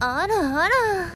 Ara.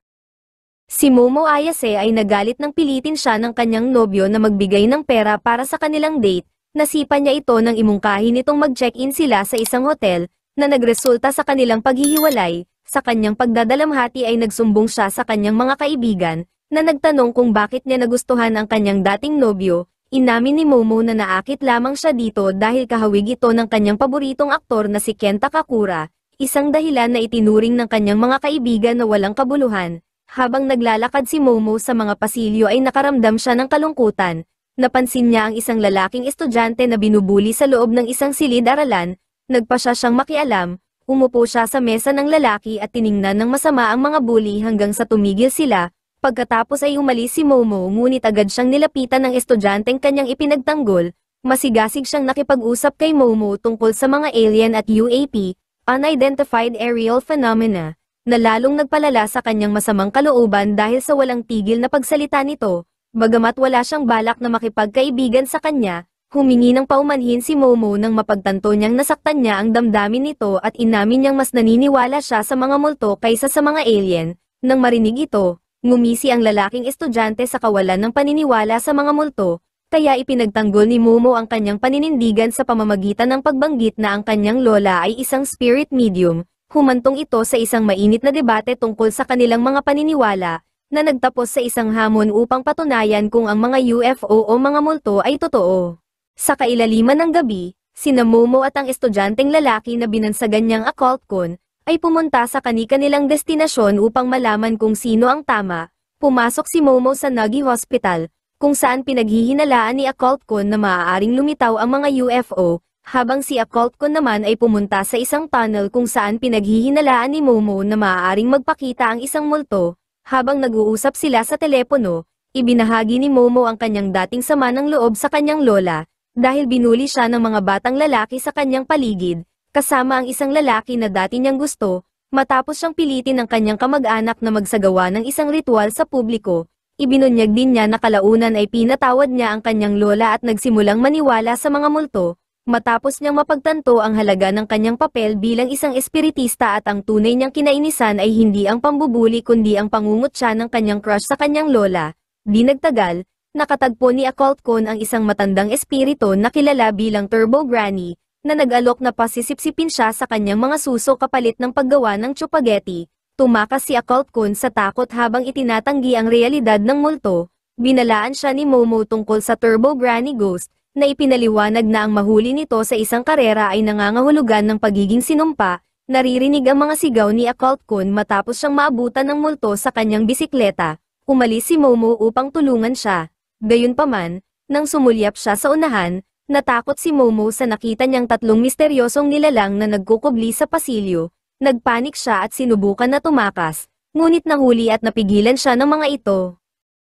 Si Momo Ayase ay nagalit nang pilitin siya ng kanyang nobyo na magbigay ng pera para sa kanilang date. Nasipa niya ito nang imungkahi nitong mag-check-in sila sa isang hotel, na nagresulta sa kanilang paghihiwalay. Sa kanyang pagdadalamhati ay nagsumbong siya sa kanyang mga kaibigan, na nagtanong kung bakit niya nagustuhan ang kanyang dating nobyo. Inamin ni Momo na naakit lamang siya dito dahil kahawig ito ng kanyang paboritong aktor na si Kenta Kakura, isang dahilan na itinuring ng kanyang mga kaibigan na walang kabuluhan. Habang naglalakad si Momo sa mga pasilyo ay nakaramdam siya ng kalungkutan. Napansin niya ang isang lalaking estudyante na binubuli sa loob ng isang silid-aralan. Nagpa siya siyang makialam, umupo siya sa mesa ng lalaki at tiningnan ng masama ang mga bully hanggang sa tumigil sila. Pagkatapos ay umalis si Momo ngunit agad siyang nilapitan ng estudyanteng kanyang ipinagtanggol. Masigasig siyang nakipag-usap kay Momo tungkol sa mga alien at UAP, Unidentified Aerial Phenomena, na lalong nagpalala sa kanyang masamang kalooban dahil sa walang tigil na pagsalita nito. Bagamat wala siyang balak na makipagkaibigan sa kanya, humingi ng paumanhin si Momo nang mapagtanto niyang nasaktan niya ang damdamin nito at inamin niyang mas naniniwala siya sa mga multo kaysa sa mga alien. Nang marinig ito, ngumisi ang lalaking estudyante sa kawalan ng paniniwala sa mga multo, kaya ipinagtanggol ni Momo ang kanyang paninindigan sa pamamagitan ng pagbanggit na ang kanyang lola ay isang spirit medium. Humantong ito sa isang mainit na debate tungkol sa kanilang mga paniniwala, na nagtapos sa isang hamon upang patunayan kung ang mga UFO o mga multo ay totoo. Sa kailaliman ng gabi, sina Momo at ang estudyanteng lalaki na binansagan niyang occultcon, ay pumunta sa kani-kanilang destinasyon upang malaman kung sino ang tama. Pumasok si Momo sa Nagi Hospital, kung saan pinaghihinalaan ni occultcon na maaaring lumitaw ang mga UFO, habang si occultcon naman ay pumunta sa isang tunnel kung saan pinaghihinalaan ni Momo na maaaring magpakita ang isang multo. Habang nag-uusap sila sa telepono, ibinahagi ni Momo ang kanyang dating sama ng loob sa kanyang lola, dahil binuli siya ng mga batang lalaki sa kanyang paligid, kasama ang isang lalaki na dati niyang gusto. Matapos siyang pilitin ng kanyang kamag-anak na magsagawa ng isang ritual sa publiko, ibinunyag din niya na kalaunan ay pinatawad niya ang kanyang lola at nagsimulang maniwala sa mga multo. Matapos niyang mapagtanto ang halaga ng kanyang papel bilang isang espiritista at ang tunay niyang kinainisan ay hindi ang pambubuli kundi ang pangungutya ng kanyang crush sa kanyang lola. Di nagtagal, nakatagpo ni occultcon ang isang matandang espiritu na kilala bilang Turbo Granny, na nag-alok na pasisipsipin siya sa kanyang mga suso kapalit ng paggawa ng chupageti. Tumakas si occultcon sa takot habang itinatanggi ang realidad ng multo. Binalaan siya ni Momo tungkol sa Turbo Granny Ghost, na ipinaliwanag na ang mahuli nito sa isang karera ay nangangahulugan ng pagiging sinumpa. Naririnig ang mga sigaw ni occultcon matapos siyang maabutan ng multo sa kanyang bisikleta. Umalis si Momo upang tulungan siya. Gayunpaman, nang sumulyap siya sa unahan, natakot si Momo sa nakita niyang tatlong misteryosong nilalang na nagkukubli sa pasilyo. Nagpanik siya at sinubukan na tumakas, ngunit nahuli at napigilan siya ng mga ito.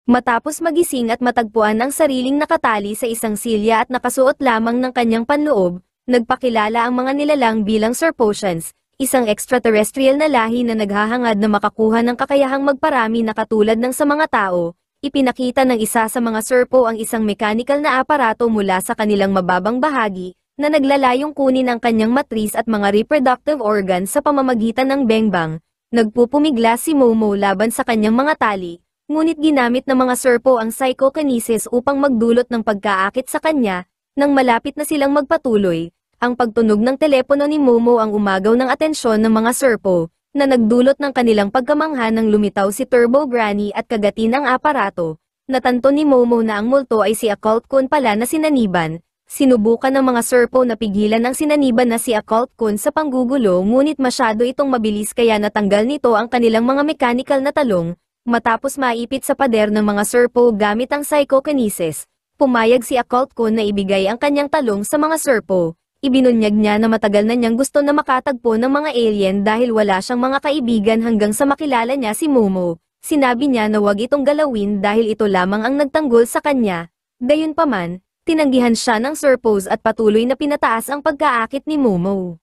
Matapos magising at matagpuan ang sariling nakatali sa isang silya at nakasuot lamang ng kanyang panloob, nagpakilala ang mga nilalang bilang Sir Potions, isang extraterrestrial na lahi na naghahangad na makakuha ng kakayahang magparami na katulad ng sa mga tao. Ipinakita ng isa sa mga Serpo ang isang mechanical na aparato mula sa kanilang mababang bahagi, na naglalayong kunin ang kanyang matris at mga reproductive organs sa pamamagitan ng bengbang. Nagpupumigla si Momo laban sa kanyang mga tali, ngunit ginamit ng mga Serpo ang psychokinesis upang magdulot ng pagkaakit sa kanya. Nang malapit na silang magpatuloy, ang pagtunog ng telepono ni Momo ang umagaw ng atensyon ng mga Serpo, na nagdulot ng kanilang pagkamangha nang lumitaw si Turbo Granny at kagatin ang aparato. Natanto ni Momo na ang multo ay si occultcon pala na sinaniban. Sinubukan ng mga Serpo na pigilan ang sinaniban na si occultcon sa panggugulo ngunit masyado itong mabilis kaya natanggal nito ang kanilang mga mechanical na talong. Matapos maipit sa pader ng mga Serpo gamit ang psychokinesis, pumayag si occultcon na ibigay ang kanyang talong sa mga Serpo. Ibinunyag niya na matagal na niyang gusto na makatagpo ng mga alien dahil wala siyang mga kaibigan hanggang sa makilala niya si Momo. Sinabi niya na wag itong galawin dahil ito lamang ang nagtanggol sa kanya. Gayunpaman, tinanggihan siya ng Serpos at patuloy na pinataas ang pagkaakit ni Momo.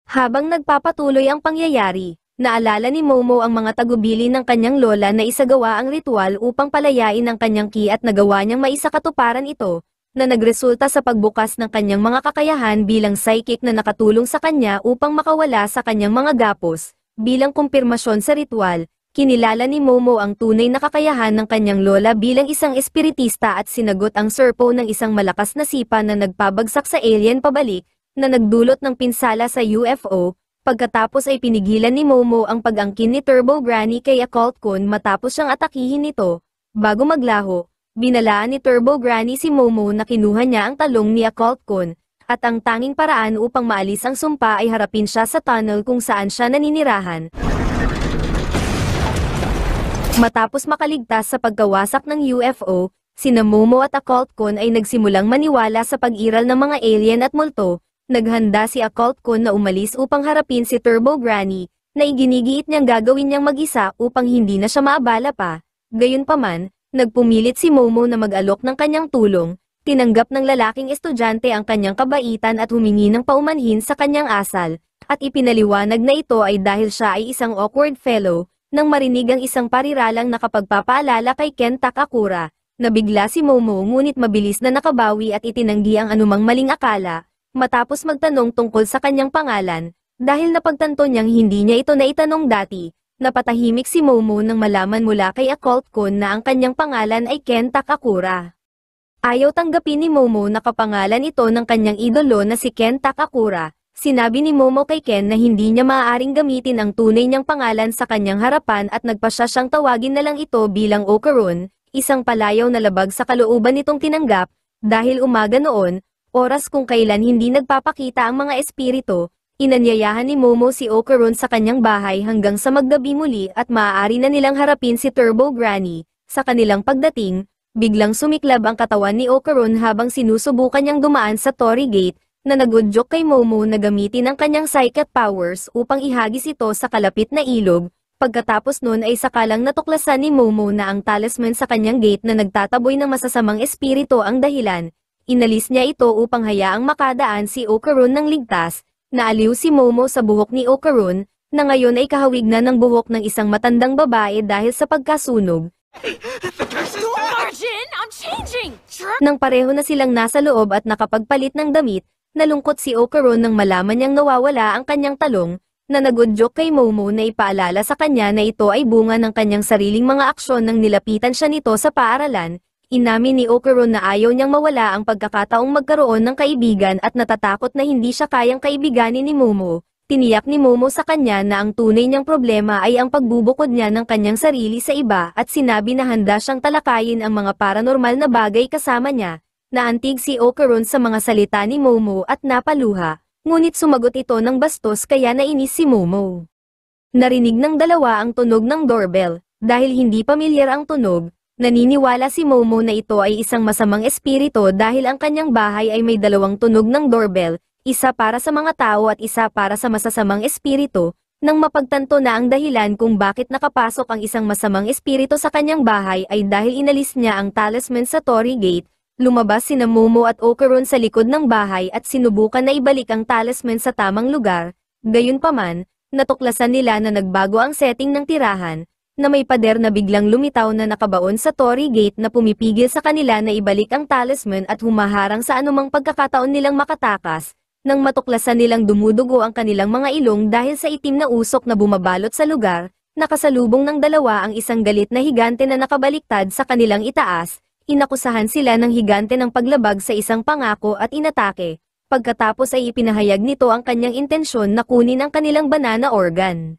Habang nagpapatuloy ang pangyayari, naalala ni Momo ang mga tagubili ng kanyang lola na isagawa ang ritual upang palayain ang kanyang ki at nagawa niyang maisakatuparan ito, na nagresulta sa pagbukas ng kanyang mga kakayahan bilang psychic na nakatulong sa kanya upang makawala sa kanyang mga gapos. Bilang kumpirmasyon sa ritual, kinilala ni Momo ang tunay na kakayahan ng kanyang lola bilang isang espiritista at sinagot ang serpo ng isang malakas na sipa na nagpabagsak sa alien pabalik, na nagdulot ng pinsala sa UFO. Pagkatapos ay pinigilan ni Momo ang pag-angkin ni Turbo Granny kay Occult Kun matapos siyang atakihin nito. Bago maglaho, binalaan ni Turbo Granny si Momo na kinuha niya ang talong ni Occult Kun, at ang tanging paraan upang maalis ang sumpa ay harapin siya sa tunnel kung saan siya naninirahan. Matapos makaligtas sa pagkawasak ng UFO, sina Momo at Occult Kun ay nagsimulang maniwala sa pag-iral ng mga alien at multo. Naghanda si Occult Kun na umalis upang harapin si Turbo Granny, na iginigiit niyang gagawin niyang mag-isa upang hindi na siya maabala pa. Gayunpaman, nagpumilit si Momo na mag-alok ng kanyang tulong. Tinanggap ng lalaking estudyante ang kanyang kabaitan at humingi ng paumanhin sa kanyang asal, at ipinaliwanag na ito ay dahil siya ay isang awkward fellow. Nang marinig ang isang pariralang nakapagpapaalala kay Ken Takakura, nabigla si Momo ngunit mabilis na nakabawi at itinanggi ang anumang maling akala. Matapos magtanong tungkol sa kanyang pangalan, dahil napagtanto niyang hindi niya ito naitanong dati, napatahimik si Momo nang malaman mula kay Occult Kun na ang kanyang pangalan ay Ken Takakura. Ayaw tanggapin ni Momo na kapangalan ito ng kanyang idolo na si Ken Takakura. Sinabi ni Momo kay Ken na hindi niya maaaring gamitin ang tunay niyang pangalan sa kanyang harapan at nagpasya siyang tawagin na lang ito bilang Okarun, isang palayaw na labag sa kalooban nitong tinanggap, dahil umaga noon, oras kung kailan hindi nagpapakita ang mga espiritu. Inanyayahan ni Momo si Okarun sa kanyang bahay hanggang sa maggabi muli at maaari na nilang harapin si Turbo Granny. Sa kanilang pagdating, biglang sumiklab ang katawan ni Okarun habang sinusubukan niyang dumaan sa Torii Gate, na nagudyok kay Momo na gamitin ang kanyang psychic powers upang ihagis ito sa kalapit na ilog. Pagkatapos nun ay sakalang natuklasan ni Momo na ang talisman sa kanyang gate na nagtataboy ng masasamang espiritu ang dahilan. Inalis niya ito upang hayaang makadaan si Okarun ng ligtas. Naaliw si Momo sa buhok ni Okarun, na ngayon ay kahawig na ng buhok ng isang matandang babae dahil sa pagkasunog. Nang pareho na silang nasa loob at nakapagpalit ng damit, nalungkot si Okarun nang malaman niyang nawawala ang kanyang talong, na nagudyok kay Momo na ipaalala sa kanya na ito ay bunga ng kanyang sariling mga aksyon nang nilapitan siya nito sa paaralan. Inamin ni Okarun na ayaw niyang mawala ang pagkakataong magkaroon ng kaibigan at natatakot na hindi siya kayang kaibiganin ni Momo. Tiniyak ni Momo sa kanya na ang tunay niyang problema ay ang pagbubukod niya ng kanyang sarili sa iba at sinabi na handa siyang talakayin ang mga paranormal na bagay kasama niya. Naantig si Okarun sa mga salita ni Momo at napaluha, ngunit sumagot ito ng bastos kaya nainis si Momo. Narinig ng dalawa ang tunog ng doorbell. Dahil hindi pamilyar ang tunog, naniniwala si Momo na ito ay isang masamang espiritu dahil ang kanyang bahay ay may dalawang tunog ng doorbell, isa para sa mga tao at isa para sa masasamang espiritu. Nang mapagtanto na ang dahilan kung bakit nakapasok ang isang masamang espiritu sa kanyang bahay ay dahil inalis niya ang talisman sa Torii Gate, lumabas sina Momo at Okarun sa likod ng bahay at sinubukan na ibalik ang talisman sa tamang lugar. Gayunpaman, natuklasan nila na nagbago ang setting ng tirahan, na may pader na biglang lumitaw na nakabaon sa Torii Gate na pumipigil sa kanila na ibalik ang talisman at humaharang sa anumang pagkakataon nilang makatakas. Nang matuklasan nilang dumudugo ang kanilang mga ilong dahil sa itim na usok na bumabalot sa lugar, nakasalubong ng dalawa ang isang galit na higante na nakabaliktad sa kanilang itaas. Inakusahan sila ng higante ng paglabag sa isang pangako at inatake. Pagkatapos ay ipinahayag nito ang kanyang intensyon na kunin ang kanilang banana organ.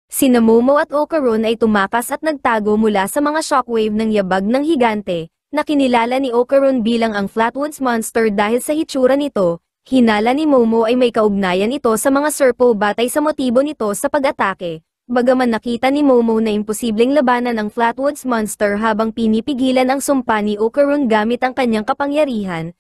Sina Momo at Okarun ay tumakas at nagtago mula sa mga shockwave ng yabag ng higante, na kinilala ni Okarun bilang ang Flatwoods Monster dahil sa hitsura nito. Hinala ni Momo ay may kaugnayan ito sa mga serpo batay sa motibo nito sa pag-atake. Bagaman nakita ni Momo na imposibleng labanan ang Flatwoods Monster habang pinipigilan ang sumpa ni Okarun gamit ang kanyang kapangyarihan,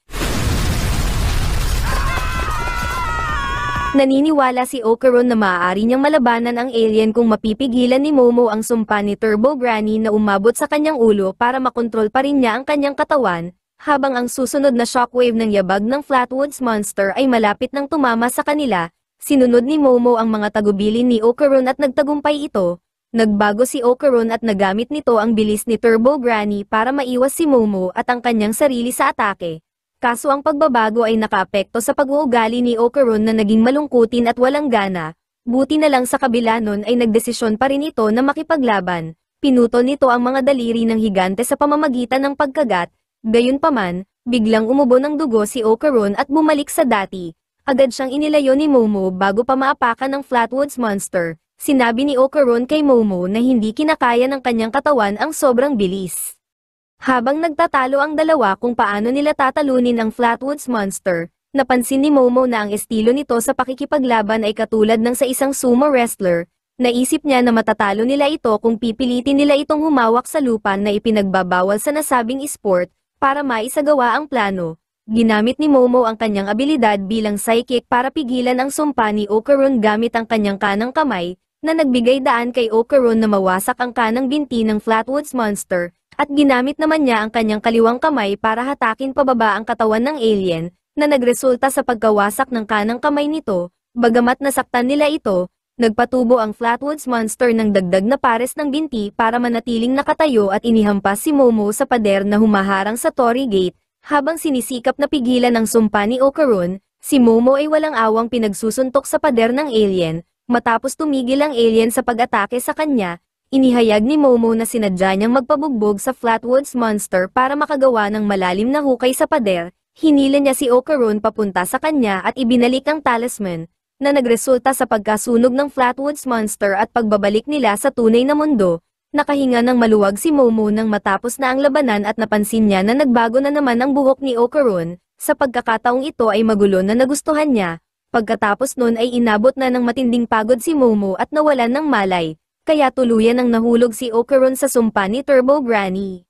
naniniwala si Okarun na maaari niyang malabanan ang alien kung mapipigilan ni Momo ang sumpa ni Turbo Granny na umabot sa kanyang ulo para makontrol pa rin niya ang kanyang katawan, habang ang susunod na shockwave ng yabag ng Flatwoods Monster ay malapit nang tumama sa kanila. Sinunod ni Momo ang mga tagubilin ni Okarun at nagtagumpay ito. Nagbago si Okarun at nagamit nito ang bilis ni Turbo Granny para maiwas si Momo at ang kanyang sarili sa atake. Kaso ang pagbabago ay nakaapekto sa pag-uugali ni Okarun na naging malungkutin at walang gana. Buti na lang sa kabila nun ay nagdesisyon pa rin ito na makipaglaban. Pinutol nito ang mga daliri ng higante sa pamamagitan ng pagkagat, gayunpaman, biglang umubo ng dugo si Ocaron at bumalik sa dati. Agad siyang inilayo ni Momo bago pa maapakan ng Flatwoods Monster. Sinabi ni Ocaron kay Momo na hindi kinakaya ng kanyang katawan ang sobrang bilis. Habang nagtatalo ang dalawa kung paano nila tatalunin ang Flatwoods Monster, napansin ni Momo na ang estilo nito sa pakikipaglaban ay katulad ng sa isang sumo wrestler. Naisip niya na matatalo nila ito kung pipilitin nila itong humawak sa lupa na ipinagbabawal sa nasabing sport, para maisagawa ang plano. Ginamit ni Momo ang kanyang abilidad bilang psychic para pigilan ang sumpa ni Ocaron gamit ang kanyang kanang kamay, na nagbigay daan kay Ocaron na mawasak ang kanang binti ng Flatwoods Monster, at ginamit naman niya ang kanyang kaliwang kamay para hatakin pababa ang katawan ng alien, na nagresulta sa pagkawasak ng kanang kamay nito. Bagamat nasaktan nila ito, nagpatubo ang Flatwoods Monster ng dagdag na pares ng binti para manatiling nakatayo at inihampas si Momo sa pader na humaharang sa Torii Gate. Habang sinisikap na pigilan ang sumpa ni Ocaron, si Momo ay walang awang pinagsusuntok sa pader ng alien. Matapos tumigil ang alien sa pag-atake sa kanya, inihayag ni Momo na sinadya niyang magpabugbog sa Flatwoods Monster para makagawa ng malalim na hukay sa pader. Hinila niya si Ocaron papunta sa kanya at ibinalik ang talisman, na nagresulta sa pagkasunog ng Flatwoods Monster at pagbabalik nila sa tunay na mundo. Nakahinga ng maluwag si Momo nang matapos na ang labanan at napansin niya na nagbago na naman ang buhok ni Ocaron. Sa pagkakataong ito ay magulo na nagustuhan niya. Pagkatapos nun ay inabot na ng matinding pagod si Momo at nawalan ng malay, kaya tuluyan ang nahulog si Ocaron sa sumpa ni Turbo Granny.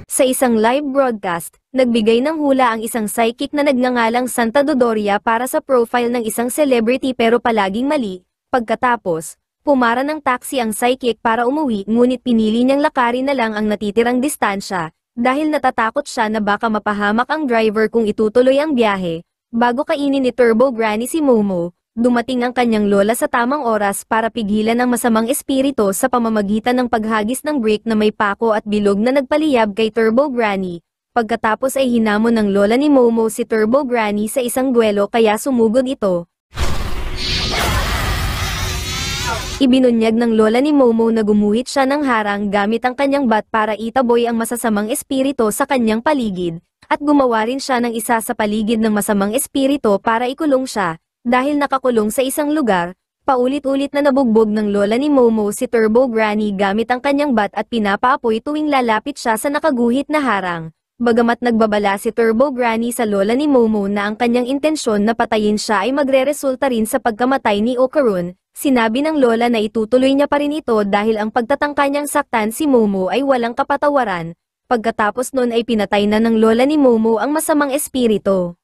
Sa isang live broadcast, nagbigay ng hula ang isang psychic na nagngangalang Santa Dodoria para sa profile ng isang celebrity pero palaging mali. Pagkatapos, pumara ng taxi ang psychic para umuwi ngunit pinili niyang lakarin na lang ang natitirang distansya, dahil natatakot siya na baka mapahamak ang driver kung itutuloy ang biyahe. Bago kainin ni Turbo Granny si Momo, dumating ang kanyang lola sa tamang oras para pigilan ang masamang espiritu sa pamamagitan ng paghagis ng brick na may pako at bilog na nagpaliyab kay Turbo Granny. Pagkatapos ay hinamon ng lola ni Momo si Turbo Granny sa isang duelo kaya sumugod ito. Ibinunyag ng lola ni Momo na gumuhit siya ng harang gamit ang kanyang bat para itaboy ang masasamang espiritu sa kanyang paligid, at gumawa rin siya ng isa sa paligid ng masamang espiritu para ikulong siya. Dahil nakakulong sa isang lugar, paulit-ulit na nabugbog ng lola ni Momo si Turbo Granny gamit ang kanyang bat at pinapaapoy tuwing lalapit siya sa nakaguhit na harang. Bagamat nagbabala si Turbo Granny sa lola ni Momo na ang kanyang intensyon na patayin siya ay magreresulta rin sa pagkamatay ni Ocaron, sinabi ng lola na itutuloy niya pa rin ito dahil ang pagtatangka niyang saktan si Momo ay walang kapatawaran. Pagkatapos nun ay pinatay na ng lola ni Momo ang masamang espiritu.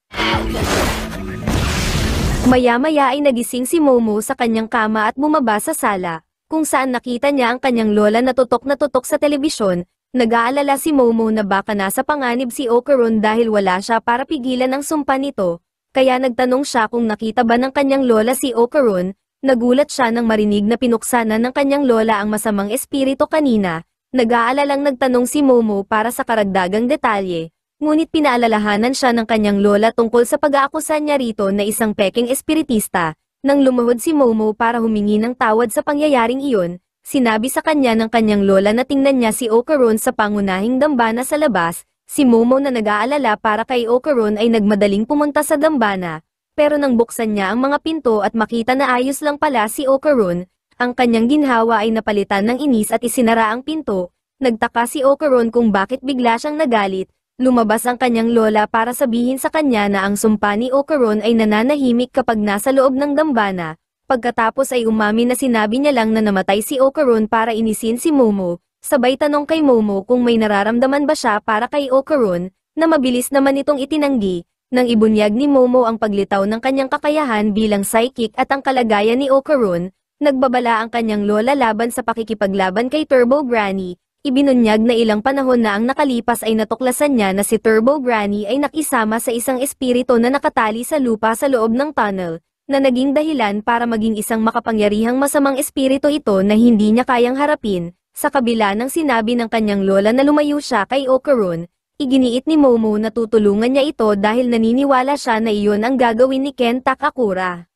Maya-maya ay nagising si Momo sa kanyang kama at bumaba sa sala, kung saan nakita niya ang kanyang lola na tutok sa telebisyon. Nag-aalala si Momo na baka nasa panganib si Ocaron dahil wala siya para pigilan ang sumpa nito, kaya nagtanong siya kung nakita ba ng kanyang lola si Ocaron. Nagulat siya nang marinig na pinuksanan ng kanyang lola ang masamang espiritu kanina. Nag-aalalang nagtanong si Momo para sa karagdagang detalye, ngunit pinaalalahanan siya ng kanyang lola tungkol sa pag-aakusa niya rito na isang peking espiritista. Nang lumuhod si Momo para humingi ng tawad sa pangyayaring iyon, sinabi sa kanya ng kanyang lola na tingnan niya si Ocaron sa pangunahing dambana sa labas. Si Momo na nag-aalala para kay Ocaron ay nagmadaling pumunta sa dambana. Pero nang buksan niya ang mga pinto at makita na ayos lang pala si Ocaron, ang kanyang ginhawa ay napalitan ng inis at isinara ang pinto. Nagtaka si Ocaron kung bakit bigla siyang nagalit. Lumabas ang kanyang lola para sabihin sa kanya na ang sumpa ni Ocaron ay nananahimik kapag nasa loob ng dambana. Pagkatapos ay umamin na sinabi niya lang na namatay si Ocaron para inisin si Momo. Sabay tanong kay Momo kung may nararamdaman ba siya para kay Ocaron, na mabilis naman itong itinanggi. Nang ibunyag ni Momo ang paglitaw ng kanyang kakayahan bilang psychic at ang kalagayan ni Ocaron, nagbabala ang kanyang lola laban sa pakikipaglaban kay Turbo Granny. Ibinunyag na ilang panahon na ang nakalipas ay natuklasan niya na si Turbo Granny ay nakisama sa isang espiritu na nakatali sa lupa sa loob ng tunnel, na naging dahilan para maging isang makapangyarihang masamang espiritu ito na hindi niya kayang harapin. Sa kabila ng sinabi ng kanyang lola na lumayo siya kay Ocaron, Iginiit ni Momo na tutulungan niya ito dahil naniniwala siya na iyon ang gagawin ni Ken Takakura.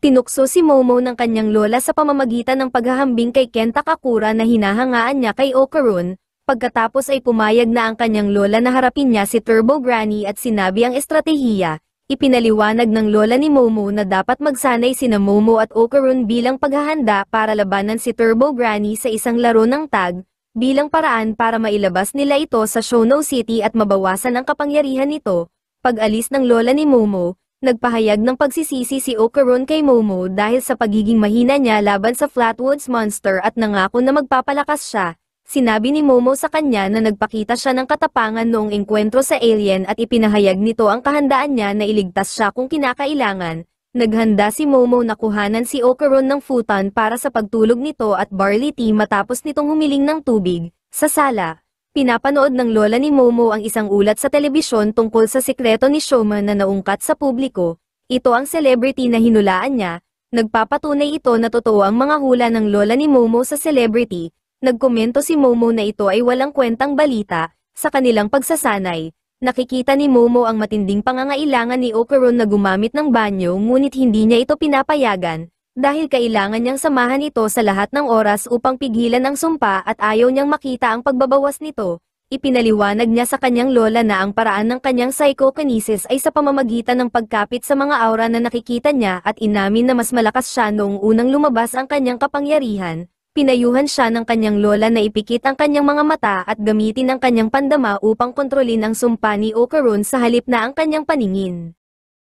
Tinukso si Momo ng kanyang lola sa pamamagitan ng paghahambing kay Ken Takakura na hinahangaan niya kay Okarun, pagkatapos ay pumayag na ang kanyang lola na harapin niya si Turbo Granny at sinabi ang estratehiya. Ipinaliwanag ng lola ni Momo na dapat magsanay sina Momo at Okarun bilang paghahanda para labanan si Turbo Granny sa isang laro ng tag, bilang paraan para mailabas nila ito sa Shono City at mabawasan ang kapangyarihan nito. Pag-alis ng lola ni Momo, nagpahayag ng pagsisisi si Okarun kay Momo dahil sa pagiging mahina niya laban sa Flatwoods Monster at nangako na magpapalakas siya. Sinabi ni Momo sa kanya na nagpakita siya ng katapangan noong engkwentro sa alien at ipinahayag nito ang kahandaan niya na iligtas siya kung kinakailangan. Naghanda si Momo na kuhanan si Okarun ng futon para sa pagtulog nito at barley tea matapos nitong humiling ng tubig. Sa sala, pinapanood ng lola ni Momo ang isang ulat sa telebisyon tungkol sa sikreto ni Shoma na naungkat sa publiko. Ito ang celebrity na hinulaan niya. Nagpapatunay ito na totoo ang mga hula ng lola ni Momo sa celebrity. Nagkomento si Momo na ito ay walang kwentang balita. Sa kanilang pagsasanay, nakikita ni Momo ang matinding pangangailangan ni Okarun na gumamit ng banyo ngunit hindi niya ito pinapayagan, dahil kailangan niyang samahan ito sa lahat ng oras upang pigilan ang sumpa at ayaw niyang makita ang pagbabawas nito. Ipinaliwanag niya sa kanyang lola na ang paraan ng kanyang psychokinesis ay sa pamamagitan ng pagkapit sa mga aura na nakikita niya at inamin na mas malakas siya noong unang lumabas ang kanyang kapangyarihan. Pinayuhan siya ng kanyang lola na ipikit ang kanyang mga mata at gamitin ang kanyang pandama upang kontrolin ang sumpa ni Okarun sa halip na ang kanyang paningin.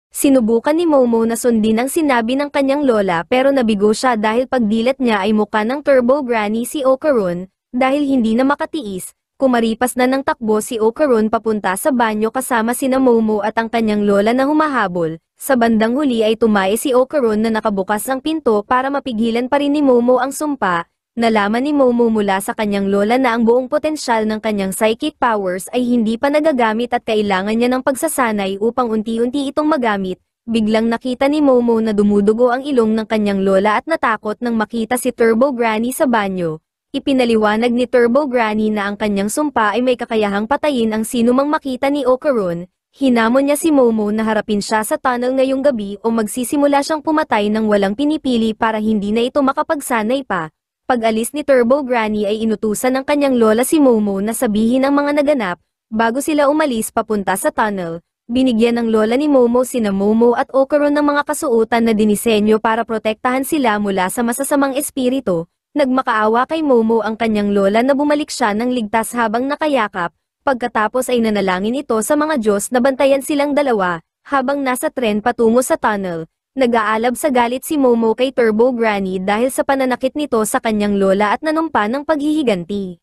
Sinubukan ni Momo na sundin ang sinabi ng kanyang lola pero nabigo siya dahil pagdilat niya ay mukha ng Turbo Granny si Okarun, dahil hindi na makatiis. Kumaripas na ng takbo si Okarun papunta sa banyo kasama sina Momo at ang kanyang lola na humahabol. Sa bandang huli ay tumae si Okarun na nakabukas ang pinto para mapigilan pa rin ni Momo ang sumpa. Nalaman ni Momo mula sa kanyang lola na ang buong potensyal ng kanyang psychic powers ay hindi pa nagagamit at kailangan niya ng pagsasanay upang unti-unti itong magamit. Biglang nakita ni Momo na dumudugo ang ilong ng kanyang lola at natakot nang makita si Turbo Granny sa banyo. Ipinaliwanag ni Turbo Granny na ang kanyang sumpa ay may kakayahang patayin ang sinumang makita ni Okarun. Hinamon niya si Momo na harapin siya sa tunnel ngayong gabi o magsisimula siyang pumatay ng walang pinipili para hindi na ito makapagsanay pa. Pag-alis ni Turbo Granny ay inutusan ng kanyang lola si Momo na sabihin ang mga naganap, bago sila umalis papunta sa tunnel. Binigyan ng lola ni Momo sina Momo at Okarun ng mga kasuotan na dinisenyo para protektahan sila mula sa masasamang espiritu. Nagmakaawa kay Momo ang kanyang lola na bumalik siya ng ligtas habang nakayakap, pagkatapos ay nanalangin ito sa mga Diyos na bantayan silang dalawa, habang nasa tren patungo sa tunnel. Nag-aalab sa galit si Momo kay Turbo Granny dahil sa pananakit nito sa kanyang lola at nanumpa ng paghihiganti.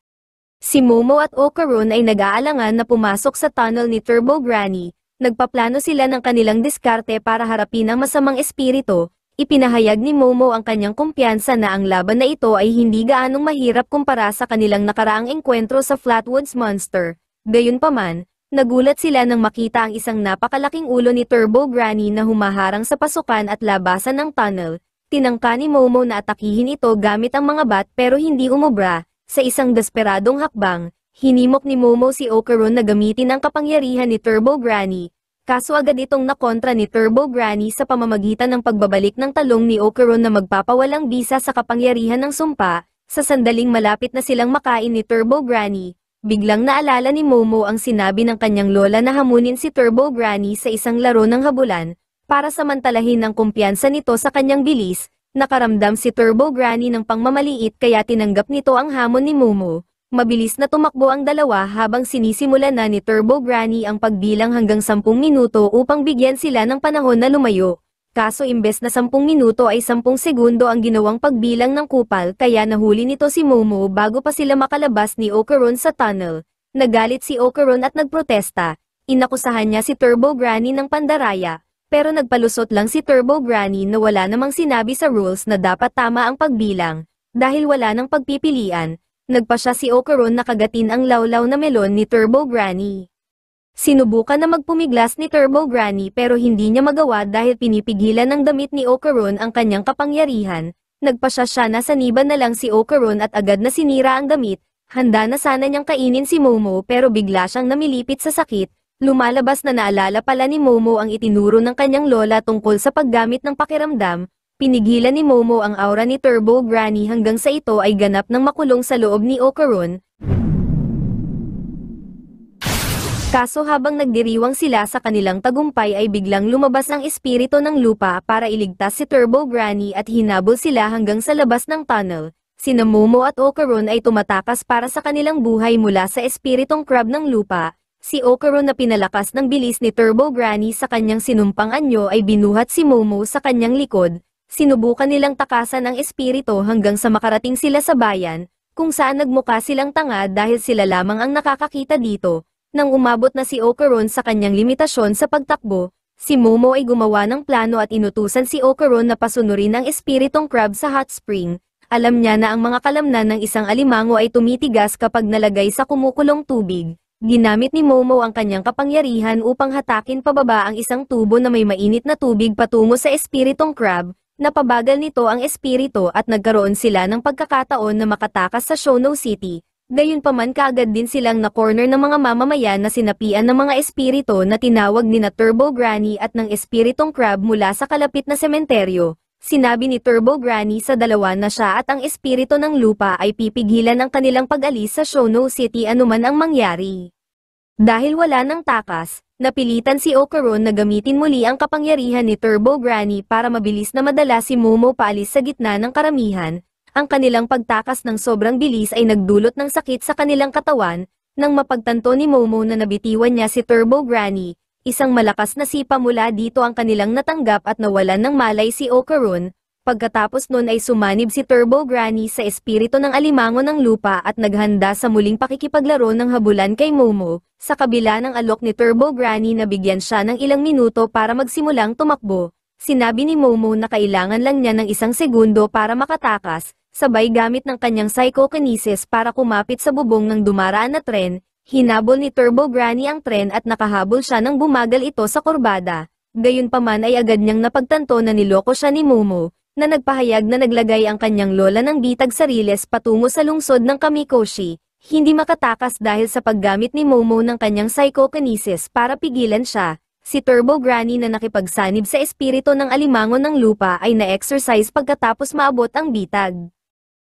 Si Momo at Okarun ay nag-aalangan na pumasok sa tunnel ni Turbo Granny. Nagpaplano sila ng kanilang diskarte para harapin ang masamang espiritu. Ipinahayag ni Momo ang kanyang kumpiyansa na ang laban na ito ay hindi gaanong mahirap kumpara sa kanilang nakaraang engkwentro sa Flatwoods Monster. Gayunpaman, nagulat sila nang makita ang isang napakalaking ulo ni Turbo Granny na humaharang sa pasukan at labasan ng tunnel. Tinangka ni Momo na atakihin ito gamit ang mga bat pero hindi umubra. Sa isang desperadong hakbang, hinimok ni Momo si Okarun na gamitin ang kapangyarihan ni Turbo Granny. Kaso agad itong nakontra ni Turbo Granny sa pamamagitan ng pagbabalik ng talong ni Okarun na magpapawalang bisa sa kapangyarihan ng sumpa. Sa sandaling malapit na silang makain ni Turbo Granny, biglang naalala ni Momo ang sinabi ng kanyang lola na hamunin si Turbo Granny sa isang laro ng habulan. Para samantalahin ang kumpiyansa nito sa kanyang bilis, nakaramdam si Turbo Granny ng pangmamaliit kaya tinanggap nito ang hamon ni Momo. Mabilis na tumakbo ang dalawa habang sinisimulan na ni Turbo Granny ang pagbilang hanggang 10 minuto upang bigyan sila ng panahon na lumayo. Kaso imbes na 10 minuto ay 10 segundo ang ginawang pagbilang ng kupal kaya nahuli nito si Momo bago pa sila makalabas ni Okarun sa tunnel. Nagalit si Okarun at nagprotesta. Inakusahan niya si Turbo Granny ng pandaraya, pero nagpalusot lang si Turbo Granny na wala namang sinabi sa rules na dapat tama ang pagbilang. Dahil wala nang pagpipilian, nagpa siya si Okarun na kagatin ang lawlaw na melon ni Turbo Granny. Sinubukan na magpumiglas ni Turbo Granny pero hindi niya magawa dahil pinipigilan ng damit ni Okarun ang kanyang kapangyarihan. Nagpasya siya na saniban na lang si Okarun at agad na sinira ang damit, Handa na sana niyang kainin si Momo pero bigla siyang namilipit sa sakit. Lumalabas na naalala pala ni Momo ang itinuro ng kanyang lola tungkol sa paggamit ng pakiramdam. Pinigilan ni Momo ang aura ni Turbo Granny hanggang sa ito ay ganap ng makulong sa loob ni Ocaron. Kaso habang nagdiriwang sila sa kanilang tagumpay ay biglang lumabas ang espiritu ng lupa para iligtas si Turbo Granny at hinabol sila hanggang sa labas ng tunnel. Sina Momo at Ocaron ay tumatakas para sa kanilang buhay mula sa espiritong crab ng lupa. Si Ocaron na pinalakas ng bilis ni Turbo Granny sa kanyang sinumpang anyo ay binuhat si Momo sa kanyang likod. Sinubukan nilang takasan ang espiritu hanggang sa makarating sila sa bayan, kung saan nagmukha silang tanga dahil sila lamang ang nakakakita dito. Nang umabot na si Ocaron sa kanyang limitasyon sa pagtakbo, si Momo ay gumawa ng plano at inutusan si Ocaron na pasunurin ang espiritong crab sa hot spring. Alam niya na ang mga kalamnan ng isang alimango ay tumitigas kapag nalagay sa kumukulong tubig. Ginamit ni Momo ang kanyang kapangyarihan upang hatakin pababa ang isang tubo na may mainit na tubig patungo sa espiritong crab. Napabagal nito ang espiritu at nagkaroon sila ng pagkakataon na makatakas sa Shono City. Gayunpaman kaagad din silang na-corner ng mga mamamayan na sinapian ng mga espiritu na tinawag ni Turbo Granny at ng espiritong crab mula sa kalapit na sementeryo. Sinabi ni Turbo Granny sa dalawa na siya at ang espiritu ng lupa ay pipigilan ang kanilang pag-alis sa Shono City anuman ang mangyari. Dahil wala ng takas, napilitan si Ocaron na gamitin muli ang kapangyarihan ni Turbo Granny para mabilis na madala si Momo paalis sa gitna ng karamihan. Ang kanilang pagtakas ng sobrang bilis ay nagdulot ng sakit sa kanilang katawan. Nang mapagtanto ni Momo na nabitiwan niya si Turbo Granny, isang malakas na sipa mula dito ang kanilang natanggap at nawalan ng malay si Ocaron. Pagkatapos nun ay sumanib si Turbo Granny sa espiritu ng alimango ng lupa at naghanda sa muling pakikipaglaro ng habulan kay Momo. Sa kabila ng alok ni Turbo Granny na bigyan siya ng ilang minuto para magsimulang tumakbo, sinabi ni Momo na kailangan lang niya ng isang segundo para makatakas. Sabay gamit ng kanyang psychokinesis para kumapit sa bubong ng dumaraan na tren, hinabol ni Turbo Granny ang tren at nakahabol siya nang bumagal ito sa kurbada. Gayunpaman ay agad niyang napagtanto na niloko siya ni Momo, na nagpahayag na naglagay ang kanyang lola ng bitag sariles patungo sa lungsod ng Kamikoshi. Hindi makatakas dahil sa paggamit ni Momo ng kanyang psychokinesis para pigilan siya. Si Turbo Granny na nakipagsanib sa espiritu ng alimango ng lupa ay na-exercise pagkatapos maabot ang bitag.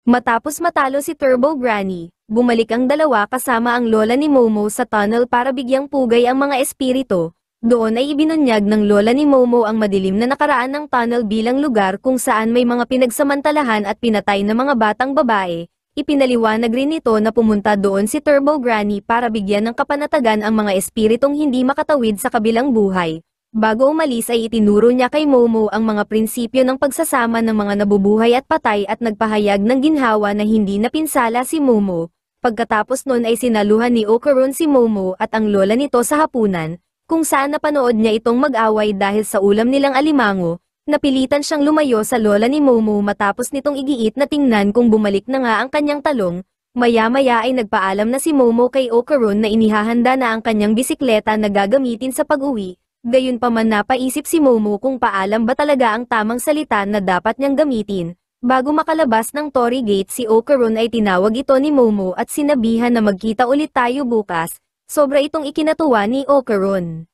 Matapos matalo si Turbo Granny, bumalik ang dalawa kasama ang lola ni Momo sa tunnel para bigyang pugay ang mga espiritu. Doon ay ibinunyag ng lola ni Momo ang madilim na nakaraan ng tunnel bilang lugar kung saan may mga pinagsamantalahan at pinatay na mga batang babae. Ipinaliwanag rin nito na pumunta doon si Turbo Granny para bigyan ng kapanatagan ang mga espiritong hindi makatawid sa kabilang buhay. Bago umalis ay itinuro niya kay Momo ang mga prinsipyo ng pagsasama ng mga nabubuhay at patay at nagpahayag ng ginhawa na hindi napinsala si Momo. Pagkatapos nun ay sinaluhan ni Ocaron si Momo at ang lola nito sa hapunan, kung saan napanood niya itong mag-away dahil sa ulam nilang alimango. Napilitan siyang lumayo sa lola ni Momo matapos nitong igiit na tingnan kung bumalik na nga ang kanyang talong. Maya-maya ay nagpaalam na si Momo kay Ocaron na inihahanda na ang kanyang bisikleta na gagamitin sa pag-uwi. Gayunpaman napaisip si Momo kung paalam ba talaga ang tamang salita na dapat niyang gamitin. Bago makalabas ng Torii Gate si Ocaron ay tinawag ito ni Momo at sinabihan na magkita ulit tayo bukas. Sobra itong ikinatuwa ni Ocaron.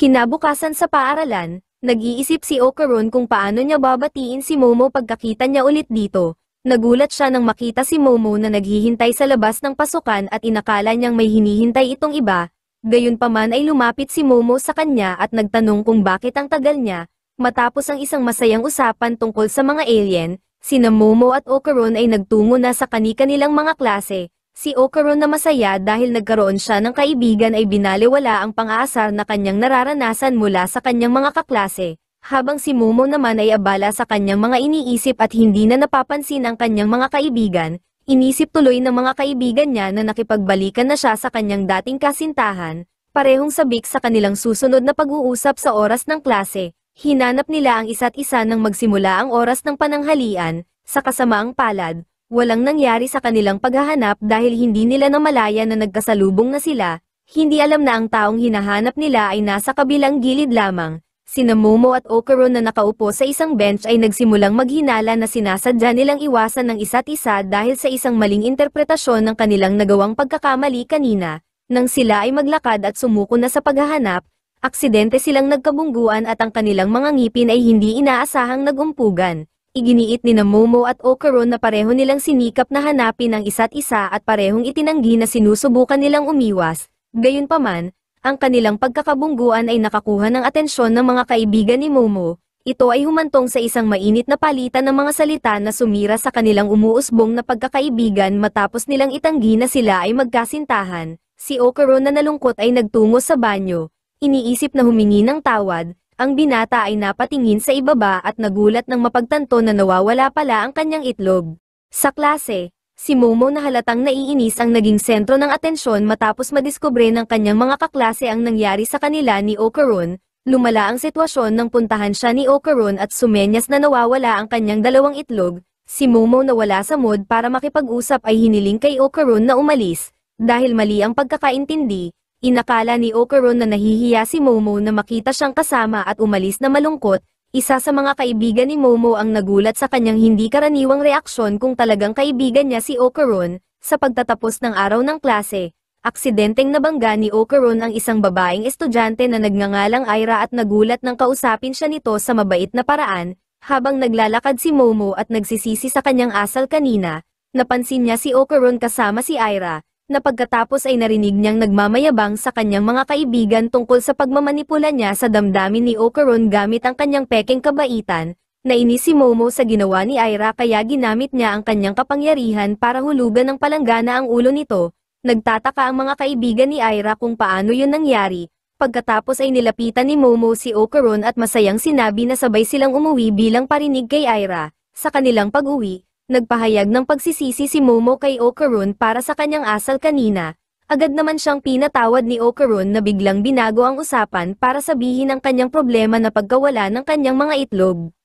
Kinabukasan sa paaralan, nag-iisip si Ocaron kung paano niya babatiin si Momo pagkakita niya ulit dito. Nagulat siya nang makita si Momo na naghihintay sa labas ng pasukan at inakala niyang may hinihintay itong iba. Gayunpaman ay lumapit si Momo sa kanya at nagtanong kung bakit ang tagal niya. Matapos ang isang masayang usapan tungkol sa mga alien, sina Momo at Ocaron ay nagtungo na sa kani-kanilang mga klase. Si Ocaron na masaya dahil nagkaroon siya ng kaibigan ay binaliwala ang pang-aasar na kanyang nararanasan mula sa kanyang mga kaklase, habang si Momo naman ay abala sa kanyang mga iniisip at hindi na napapansin ang kanyang mga kaibigan. Inisip tuloy ng mga kaibigan niya na nakipagbalikan na siya sa kanyang dating kasintahan, parehong sabik sa kanilang susunod na pag-uusap sa oras ng klase. Hinanap nila ang isa't isa nang magsimula ang oras ng pananghalian. Sa kasamaang palad, walang nangyari sa kanilang paghahanap dahil hindi nila namalaya na nagkasalubong na sila. Hindi alam na ang taong hinahanap nila ay nasa kabilang gilid lamang. Sina Momo at Okaron na nakaupo sa isang bench ay nagsimulang maghinala na sinasadya nilang iwasan ng isa't isa dahil sa isang maling interpretasyon ng kanilang nagawang pagkakamali kanina. Nang sila ay maglakad at sumuko na sa paghahanap, aksidente silang nagkabungguan at ang kanilang mga ngipin ay hindi inaasahang nagumpugan. Iginiit ni Momo at Okaron na pareho nilang sinikap na hanapin ang isa't isa at parehong itinanggi na sinusubukan nilang umiwas. Gayunpaman, ang kanilang pagkakabungguan ay nakakuha ng atensyon ng mga kaibigan ni Momo. Ito ay humantong sa isang mainit na palitan ng mga salita na sumira sa kanilang umuusbong na pagkakaibigan matapos nilang itanggi na sila ay magkasintahan. Si Okaron na nalungkot ay nagtungo sa banyo. Iniisip na humingi ng tawad. Ang binata ay napatingin sa ibaba at nagulat nang mapagtanto na nawawala pala ang kanyang itlog. Sa klase, si Momo na halatang naiinis ang naging sentro ng atensyon matapos madiskubre ng kanyang mga kaklase ang nangyari sa kanila ni Okaron. Lumala ang sitwasyon nang puntahan siya ni Okaron at sumenyas na nawawala ang kanyang dalawang itlog. Si Momo na wala sa mood para makipag-usap ay hiniling kay Okaron na umalis. Dahil mali ang pagkakaintindi, inakala ni Okaron na nahihiya si Momo na makita siyang kasama at umalis na malungkot. Isa sa mga kaibigan ni Momo ang nagulat sa kanyang hindi karaniwang reaksyon kung talagang kaibigan niya si Okaron. Sa pagtatapos ng araw ng klase, aksidenteng nabangga ni Okaron ang isang babaeng estudyante na nagngangalang Aira at nagulat nang kausapin siya nito sa mabait na paraan. Habang naglalakad si Momo at nagsisisi sa kanyang asal kanina, napansin niya si Okaron kasama si Aira, na pagkatapos ay narinig niyang nagmamayabang sa kanyang mga kaibigan tungkol sa pagmamanipula niya sa damdamin ni Okaron gamit ang kanyang pekeng kabaitan. Nainis si Momo sa ginawa ni Aira kaya ginamit niya ang kanyang kapangyarihan para hulugan ng palanggana ang ulo nito. Nagtataka ang mga kaibigan ni Aira kung paano yun nangyari. Pagkatapos ay nilapitan ni Momo si Okaron at masayang sinabi na sabay silang umuwi bilang parinig kay Aira. Sa kanilang pag-uwi, nagpahayag ng pagsisisi si Momo kay Okaron para sa kanyang asal kanina. Agad naman siyang pinatawad ni Okaron na biglang binago ang usapan para sabihin ang kanyang problema na pagkawala ng kanyang mga itlog.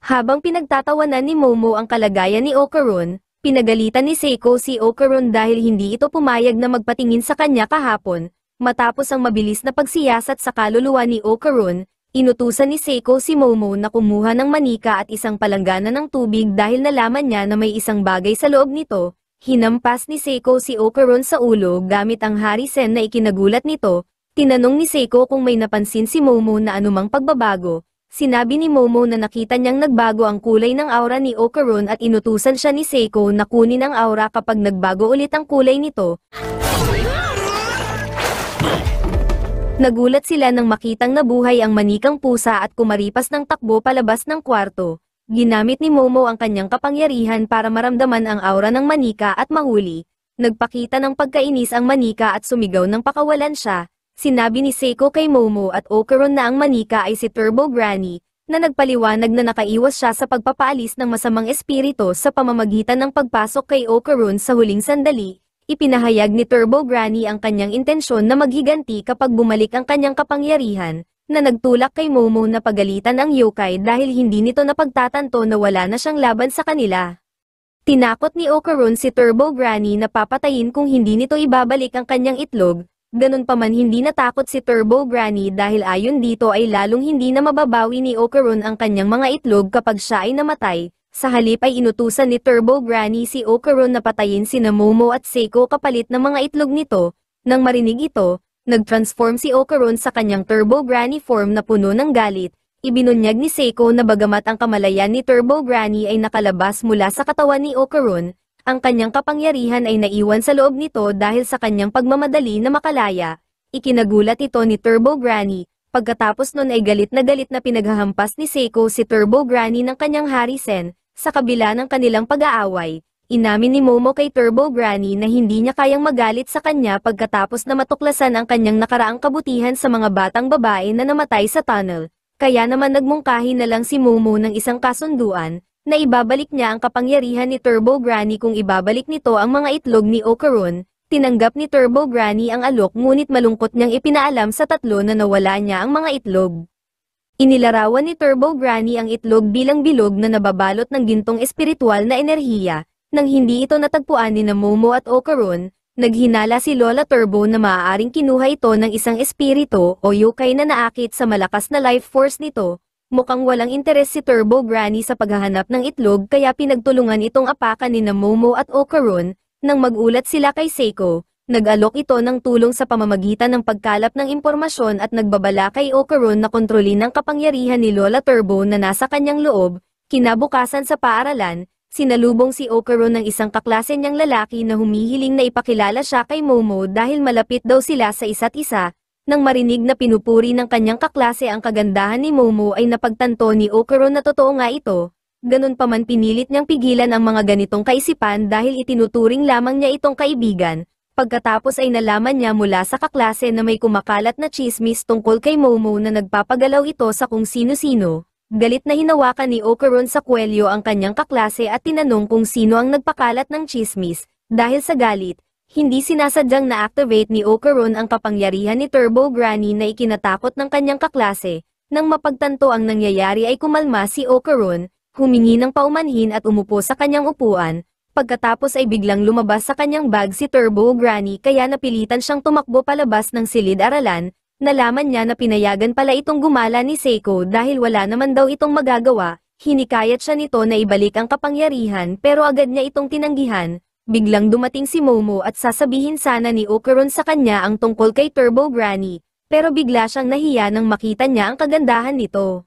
Habang pinagtatawanan ni Momo ang kalagayan ni Okaron, pinagalitan ni Seiko si Okaron dahil hindi ito pumayag na magpatingin sa kanya kahapon. Matapos ang mabilis na pagsiyasat sa kaluluwa ni Okaron, inutusan ni Seiko si Momo na kumuha ng manika at isang palanggana ng tubig dahil nalaman niya na may isang bagay sa loob nito. Hinampas ni Seiko si Okaron sa ulo gamit ang harisen na ikinagulat nito. Tinanong ni Seiko kung may napansin si Momo na anumang pagbabago. Sinabi ni Momo na nakita niyang nagbago ang kulay ng aura ni Okaron at inutusan siya ni Seiko na kunin ang aura kapag nagbago ulit ang kulay nito. Nagulat sila nang makitang nabuhay ang manikang pusa at kumaripas ng takbo palabas ng kwarto. Ginamit ni Momo ang kanyang kapangyarihan para maramdaman ang aura ng manika at mahuli. Nagpakita ng pagkainis ang manika at sumigaw ng pakawalan siya. Sinabi ni Seiko kay Momo at Okaron na ang manika ay si Turbo Granny, na nagpaliwanag na nakaiwas siya sa pagpapaalis ng masamang espiritu sa pamamagitan ng pagpasok kay Okaron sa huling sandali. Ipinahayag ni Turbo Granny ang kanyang intensyon na maghiganti kapag bumalik ang kanyang kapangyarihan, na nagtulak kay Momo na pagalitan ang yokai dahil hindi nito napagtatanto na wala na siyang laban sa kanila. Tinakot ni Okaron si Turbo Granny na papatayin kung hindi nito ibabalik ang kanyang itlog. Ganun pa man hindi natakot si Turbo Granny dahil ayon dito ay lalong hindi na mababawi ni Okaron ang kanyang mga itlog kapag siya ay namatay. Sa halip ay inutusan ni Turbo Granny si Okaron na patayin sina Momo at Seiko kapalit ng mga itlog nito. Nang marinig ito, nag-transform si Okaron sa kanyang Turbo Granny form na puno ng galit. Ibinunyag ni Seiko na bagamat ang kamalayan ni Turbo Granny ay nakalabas mula sa katawan ni Okaron, ang kanyang kapangyarihan ay naiwan sa loob nito dahil sa kanyang pagmamadali na makalaya. Ikinagulat ito ni Turbo Granny. Pagkatapos nun ay galit na pinaghahampas ni Seiko si Turbo Granny ng kanyang harisen. Sa kabila ng kanilang pag-aaway, inamin ni Momo kay Turbo Granny na hindi niya kayang magalit sa kanya pagkatapos na matuklasan ang kanyang nakaraang kabutihan sa mga batang babae na namatay sa tunnel. Kaya naman nagmungkahi na lang si Momo ng isang kasunduan, na ibabalik niya ang kapangyarihan ni Turbo Granny kung ibabalik nito ang mga itlog ni Okaron. Tinanggap ni Turbo Granny ang alok ngunit malungkot niyang ipinaalam sa tatlo na nawala niya ang mga itlog. Inilarawan ni Turbo Granny ang itlog bilang bilog na nababalot ng gintong espiritual na enerhiya. Nang hindi ito natagpuan ni Momo at Okaron, Naghinala si Lola Turbo na maaaring kinuha ito ng isang espiritu o yokai na naakit sa malakas na life force nito. Mukhang walang interes si Turbo Granny sa paghahanap ng itlog kaya pinagtulungan itong apakan ni Momo at Okarun. Nang magulat sila kay Seiko, nag-alok ito ng tulong sa pamamagitan ng pagkalap ng impormasyon at nagbabala kay Okarun na kontrolin ang kapangyarihan ni Lola Turbo na nasa kanyang loob. Kinabukasan sa paaralan, sinalubong si Okarun ng isang kaklase niyang lalaki na humihiling na ipakilala siya kay Momo dahil malapit daw sila sa isa't isa. Nang marinig na pinupuri ng kanyang kaklase ang kagandahan ni Momo ay napagtanto ni Okarun na totoo nga ito. Ganun pa man pinilit niyang pigilan ang mga ganitong kaisipan dahil itinuturing lamang niya itong kaibigan. Pagkatapos ay nalaman niya mula sa kaklase na may kumakalat na chismis tungkol kay Momo na nagpapagalaw ito sa kung sino-sino. Galit na hinawakan ni Okarun sa kwelyo ang kanyang kaklase at tinanong kung sino ang nagpakalat ng chismis. Dahil sa galit, hindi sinasadyang na-activate ni Okarun ang kapangyarihan ni Turbo Granny na ikinatakot ng kanyang kaklase. Nang mapagtanto ang nangyayari ay kumalma si Okarun, humingi ng paumanhin at umupo sa kanyang upuan. Pagkatapos ay biglang lumabas sa kanyang bag si Turbo Granny kaya napilitan siyang tumakbo palabas ng silid-aralan. Nalaman niya na pinayagan pala itong gumala ni Seiko dahil wala naman daw itong magagawa. Hinikayat siya nito na ibalik ang kapangyarihan pero agad niya itong tinanggihan. Biglang dumating si Momo at sasabihin sana ni Okarun sa kanya ang tungkol kay Turbo Granny, pero bigla siyang nahiya nang makita niya ang kagandahan nito.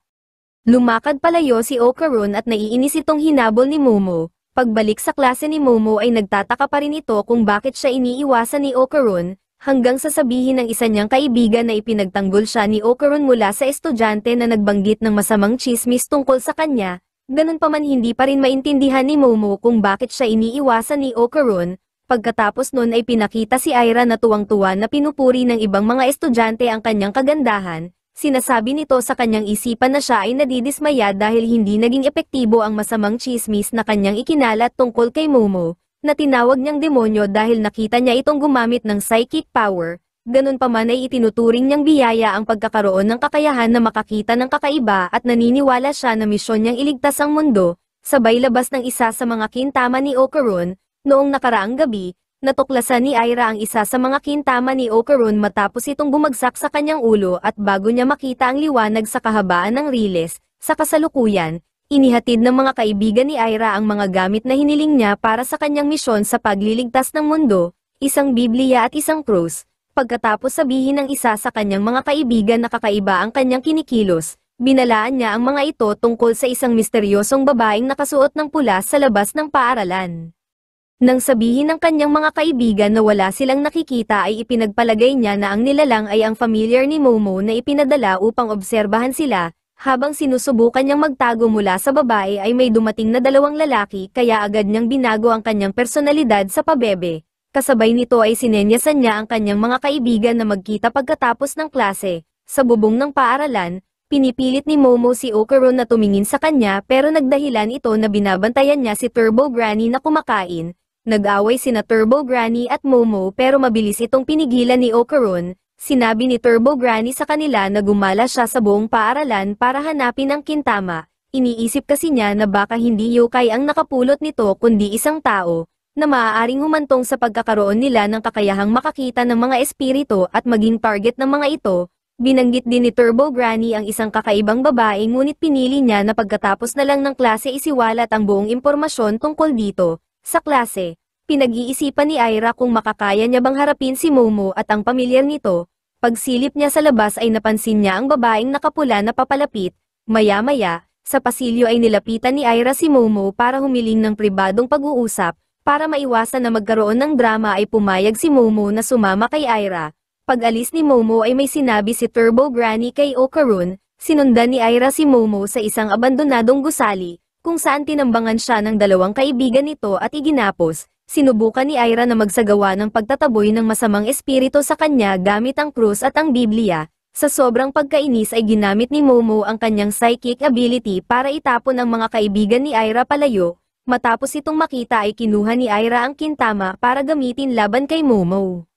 Lumakad palayo si Okarun at naiinis itong hinabol ni Momo. Pagbalik sa klase ni Momo ay nagtataka pa rin ito kung bakit siya iniiwasan ni Okarun, hanggang sasabihin ng isa niyang kaibigan na ipinagtanggol siya ni Okarun mula sa estudyante na nagbanggit ng masamang chismis tungkol sa kanya. Ganun pa man hindi pa rin maintindihan ni Momo kung bakit siya iniiwasan ni Okarun. Pagkatapos nun ay pinakita si Aira na tuwang-tuwa na pinupuri ng ibang mga estudyante ang kanyang kagandahan. Sinasabi nito sa kanyang isipan na siya ay nadidismaya dahil hindi naging epektibo ang masamang chismis na kanyang ikinalat tungkol kay Momo, na tinawag niyang demonyo dahil nakita niya itong gumamit ng psychic power. Ganun pa man ay itinuturing niyang biyaya ang pagkakaroon ng kakayahan na makakita ng kakaiba at naniniwala siya na misyon niyang iligtas ang mundo. Sabay labas ng isa sa mga kintama ni Okarun. Noong nakaraang gabi, natuklasan ni Aira ang isa sa mga kintama ni Okarun matapos itong bumagsak sa kanyang ulo at bago niya makita ang liwanag sa kahabaan ng riles. Sa kasalukuyan, inihatid ng mga kaibigan ni Aira ang mga gamit na hiniling niya para sa kanyang misyon sa pagliligtas ng mundo, isang Biblia at isang krus. Pagkatapos sabihin ng isa sa kanyang mga kaibigan na kakaiba ang kanyang kinikilos, binalaan niya ang mga ito tungkol sa isang misteryosong babaeng nakasuot ng pula sa labas ng paaralan. Nang sabihin ng kanyang mga kaibigan na wala silang nakikita ay ipinagpalagay niya na ang nilalang ay ang familiar ni Momo na ipinadala upang obserbahan sila. Habang sinusubukan niyang magtago mula sa babae ay may dumating na dalawang lalaki kaya agad niyang binago ang kanyang personalidad sa pabebe. Kasabay nito ay sinenyasan niya ang kanyang mga kaibigan na magkita pagkatapos ng klase. Sa bubong ng paaralan, pinipilit ni Momo si Okarun na tumingin sa kanya pero nagdahilan ito na binabantayan niya si Turbo Granny na kumakain. Nag-away sina Turbo Granny at Momo pero mabilis itong pinigilan ni Okarun. Sinabi ni Turbo Granny sa kanila na gumala siya sa buong paaralan para hanapin ang kintama. Iniisip kasi niya na baka hindi yokai ang nakapulot nito kundi isang tao, na maaaring humantong sa pagkakaroon nila ng kakayahang makakita ng mga espiritu at maging target ng mga ito. Binanggit din ni Turbo Granny ang isang kakaibang babae ngunit pinili niya na pagkatapos na lang ng klase isiwalat ang buong impormasyon tungkol dito. Sa klase, pinag-iisipan ni Aira kung makakaya niya bang harapin si Momo at ang pamilyar nito. Pagsilip niya sa labas ay napansin niya ang babaeng nakapula na papalapit. Maya-maya, sa pasilyo ay nilapitan ni Aira si Momo para humiling ng pribadong pag-uusap. Para maiwasan na magkaroon ng drama ay pumayag si Momo na sumama kay Aira. Pag-alis ni Momo ay may sinabi si Turbo Granny kay Okarun, sinundan ni Aira si Momo sa isang abandonadong gusali, kung saan tinambangan siya ng dalawang kaibigan nito at iginapos. Sinubukan ni Aira na magsagawa ng pagtataboy ng masamang espiritu sa kanya gamit ang krus at ang Biblia. Sa sobrang pagkainis ay ginamit ni Momo ang kanyang psychic ability para itapon ang mga kaibigan ni Aira palayo. Matapos itong makita ay kinuha ni Aira ang kintama para gamitin laban kay Momo.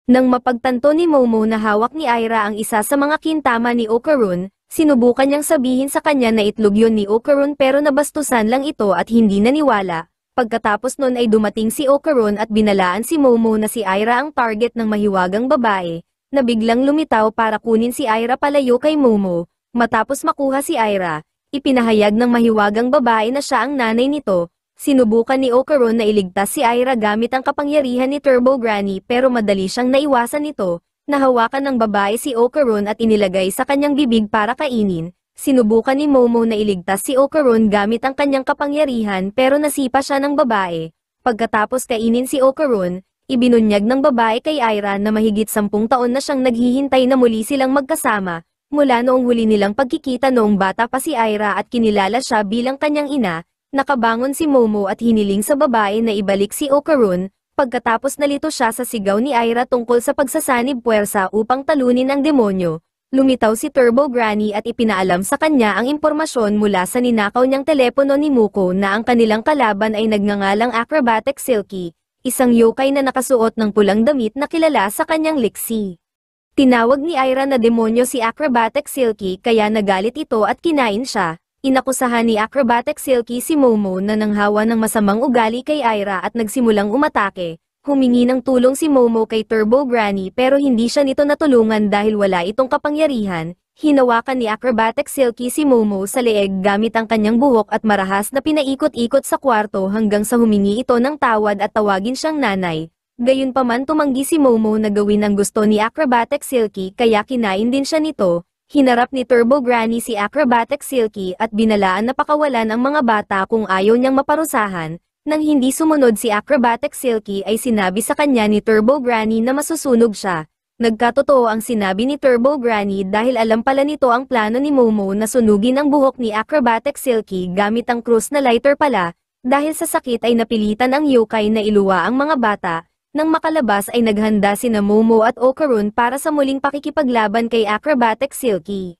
Nang mapagtanto ni Momo na hawak ni Aira ang isa sa mga kintama ni Okarun, sinubukan niyang sabihin sa kanya na itlog yun ni Okarun pero nabastusan lang ito at hindi naniwala. Pagkatapos nun ay dumating si Okaron at binalaan si Momo na si Aira ang target ng mahiwagang babae, na biglang lumitaw para kunin si Aira palayo kay Momo. Matapos makuha si Aira, ipinahayag ng mahiwagang babae na siya ang nanay nito. Sinubukan ni Okaron na iligtas si Aira gamit ang kapangyarihan ni Turbo Granny pero madali siyang naiwasan nito. Nahawakan ng babae si Okaron at inilagay sa kanyang bibig para kainin. Sinubukan ni Momo na iligtas si Okaron gamit ang kanyang kapangyarihan pero nasipa siya ng babae. Pagkatapos kainin si Okaron, ibinunyag ng babae kay Aira na mahigit 10 taon na siyang naghihintay na muli silang magkasama, mula noong huli nilang pagkikita noong bata pa si Aira at kinilala siya bilang kanyang ina. Nakabangon si Momo at hiniling sa babae na ibalik si Okaron, pagkatapos nalito siya sa sigaw ni Aira tungkol sa pagsasanib puwersa upang talunin ang demonyo. Lumitaw si Turbo Granny at ipinaalam sa kanya ang impormasyon mula sa ninakaw niyang telepono ni Muko na ang kanilang kalaban ay nagngangalang Acrobatic Silky, isang yokai na nakasuot ng pulang damit na kilala sa kanyang liksi. Tinawag ni Aira na demonyo si Acrobatic Silky kaya nagalit ito at kinain siya. Inakusahan ni Acrobatic Silky si Momo na nanghawa ng masamang ugali kay Aira at nagsimulang umatake. Humingi ng tulong si Momo kay Turbo Granny pero hindi siya nito natulungan dahil wala itong kapangyarihan. Hinawakan ni Acrobatic Silky si Momo sa leeg gamit ang kanyang buhok at marahas na pinaikot-ikot sa kwarto hanggang sa humingi ito ng tawad at tawagin siyang nanay. Gayunpaman tumanggi si Momo na gawin ang gusto ni Acrobatic Silky kaya kinain din siya nito. Hinarap ni Turbo Granny si Acrobatic Silky at binalaan na pakawalan ang mga bata kung ayaw niyang maparusahan. Nang hindi sumunod si Acrobatic Silky ay sinabi sa kanya ni Turbo Granny na masusunog siya. Nagkatotoo ang sinabi ni Turbo Granny dahil alam pala nito ang plano ni Momo na sunugin ang buhok ni Acrobatic Silky gamit ang krus na lighter pala. Dahil sa sakit ay napilitan ang yokai na iluwa ang mga bata. Nang makalabas ay naghanda sina Momo at Okaron para sa muling pakikipaglaban kay Acrobatic Silky.